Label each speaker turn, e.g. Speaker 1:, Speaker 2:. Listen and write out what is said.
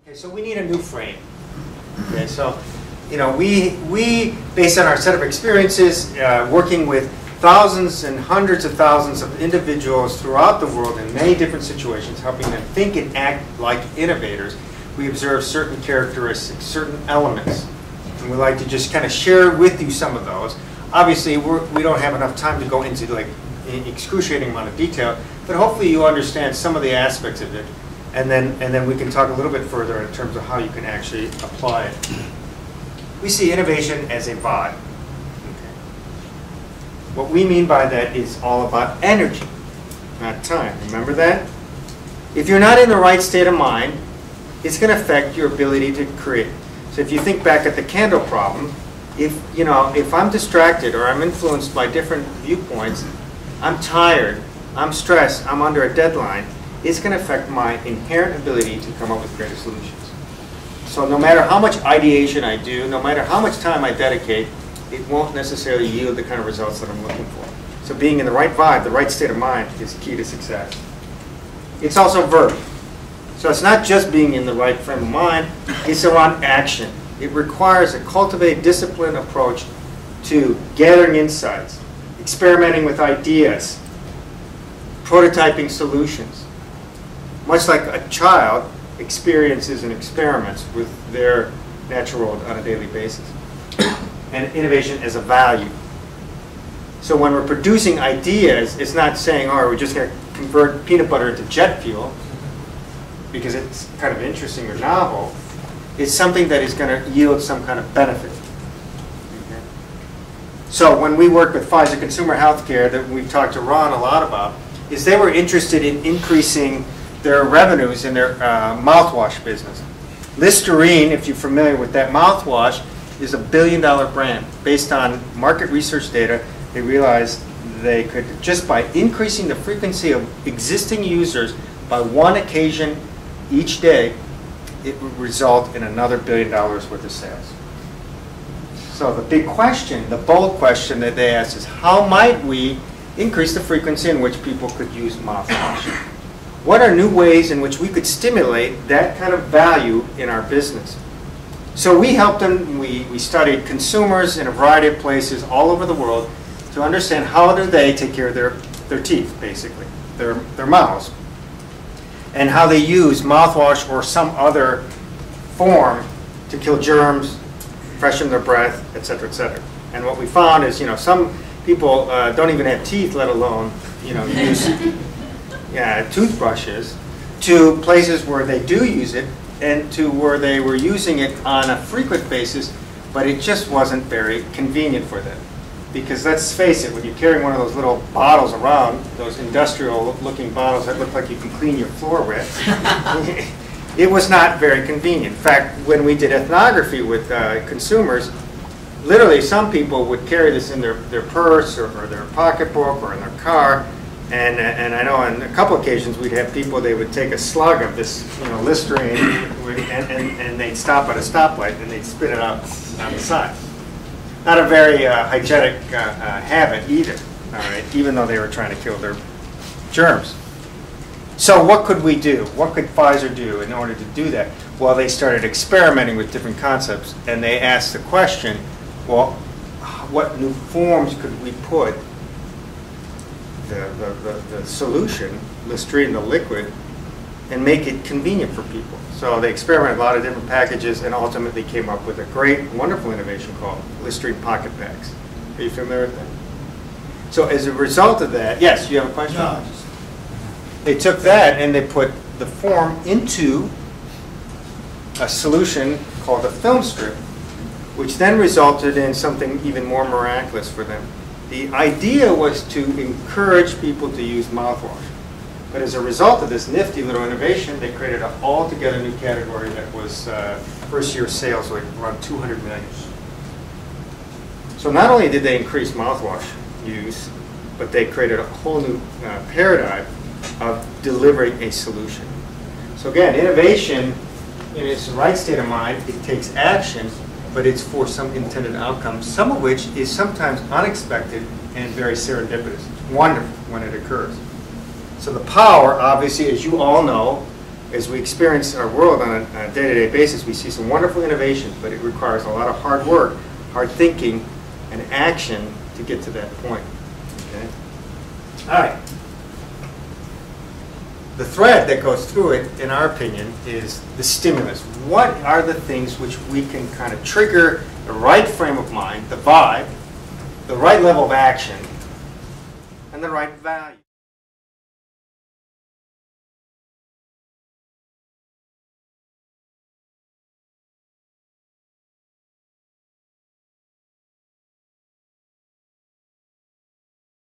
Speaker 1: Okay, so we need a new frame. Okay, so we based on our set of experiences, working with thousands and hundreds of thousands of individuals throughout the world in many different situations, helping them think and act like innovators, we observe certain characteristics, certain elements. And we like to just kind of share with you some of those. Obviously, we don't have enough time to go into like an excruciating amount of detail, but hopefully you understand some of the aspects of it, and then we can talk a little bit further in terms of how you can actually apply it. We see innovation as a vibe. Okay. What we mean by that is all about energy, not time. Remember that? If you're not in the right state of mind, it's going to affect your ability to create. So if you think back at the candle problem, if I'm distracted or I'm influenced by different viewpoints, I'm tired, I'm stressed, I'm under a deadline, it's going to affect my inherent ability to come up with creative solutions. So no matter how much ideation I do, no matter how much time I dedicate, it won't necessarily yield the kind of results that I'm looking for. So being in the right vibe, the right state of mind is key to success. It's also verb. So it's not just being in the right frame of mind, it's around action. It requires a cultivated, disciplined approach to gathering insights, experimenting with ideas, prototyping solutions. Much like a child experiences and experiments with their natural world on a daily basis. And innovation as a value. So when we're producing ideas, it's not saying, oh, we're just going to convert peanut butter into jet fuel because it's kind of interesting or novel. It's something that is going to yield some kind of benefit. Okay. So when we work with Pfizer Consumer Healthcare, that we've talked to Ron a lot about, is they were interested in increasing their revenues in their mouthwash business. Listerine, if you're familiar with that mouthwash, is $1 billion brand. Based on market research data, they realized they could, just by increasing the frequency of existing users by one occasion each day, it would result in another $1 billion worth of sales. So the big question, the bold question that they asked is, how might we increase the frequency in which people could use mouthwash? What are new ways in which we could stimulate that kind of value in our business? So we helped them, we studied consumers in a variety of places all over the world to understand how do they take care of their teeth, basically, their mouths, and how they use mouthwash or some other form to kill germs, freshen their breath, et cetera, et cetera. And what we found is, some people don't even have teeth, let alone, use toothbrushes, to places where they do use it, and to where they were using it on a frequent basis, but it just wasn't very convenient for them. Because let's face it, when you're carrying one of those little bottles around, those industrial-looking bottles that look like you can clean your floor with, it was not very convenient. In fact, when we did ethnography with consumers, literally some people would carry this in their purse or their pocketbook or in their car. And I know on a couple occasions we'd have people, they would take a slug of this Listerine and they'd stop at a stoplight and they'd spit it out on the side. Not a very hygienic habit either, all right, even though they were trying to kill their germs. So what could we do? What could Pfizer do in order to do that? Well, they started experimenting with different concepts, and they asked the question, well, what new forms could we put the solution, Listerine, the liquid, and make it convenient for people? So they experimented a lot of different packages and ultimately came up with a great, wonderful innovation called Listerine Pocket Bags. Are you familiar with that? So as a result of that, yes, you have a question?
Speaker 2: No,
Speaker 1: they took that and they put the form into a solution called a film strip, which then resulted in something even more miraculous for them. The idea was to encourage people to use mouthwash. But as a result of this nifty little innovation, they created an altogether new category that was first year sales like around 200 million. So not only did they increase mouthwash use, but they created a whole new paradigm of delivering a solution. So again, innovation in its right state of mind, it takes action, but it's for some intended outcome, some of which is sometimes unexpected and very serendipitous. It's wonderful when it occurs. So the power, obviously, as you all know, as we experience our world on a day-to-day basis, we see some wonderful innovations, but it requires a lot of hard work, hard thinking, and action to get to that point. Okay? All right. The thread that goes through it, in our opinion, is the stimulus. What are the things which we can kind of trigger the right frame of mind, the vibe, the right level of action, and the right value?